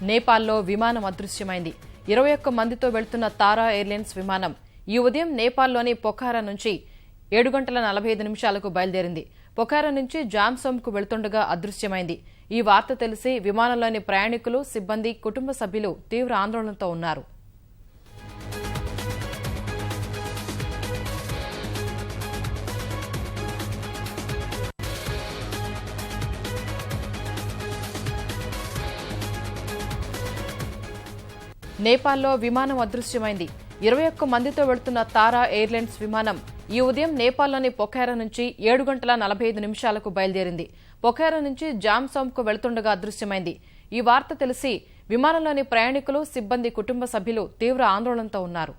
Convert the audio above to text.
నేపాల్లో విమానం అదృశ్యమైంది. 21 మందితో వెళ్తున్న తారా ఎయిర్లైన్స్ విమానం ఈ ఉదయం నేపాల్లోని పొఖారా నుంచి 7 గంటల 45 నిమిషాలకు బయలుదేరింది. పొఖారా నుంచి జామ్సోమ్కు వెళ్తుండగా అదృశ్యమైంది. ఈ వార్త తెలిసి విమానంలోని ప్రయాణికులు, సిబ్బంది, కుటుంబ సభ్యులు తీవ్ర ఆందోళనతో ఉన్నారు. నేపాల్లో విమానం అదృశ్యమైంది. 21 మందితో వెళ్తున్న తారా ఎయిర్లైన్స్ విమానం ఈ ఉదయం నేపాల్లోని పొఖారా నుంచి 7 గంటల 45 నిమిషాలకు బయలుదేరింది. పొఖారా నుంచి జామ్సోమ్కు వెళ్తుండగా అదృశ్యమైంది. ఈ వార్త తెలిసి విమానంలోని ప్రయాణికులు, సిబ్బంది, కుటుంబ సభ్యులు తీవ్ర ఆందోళనతో ఉన్నారు.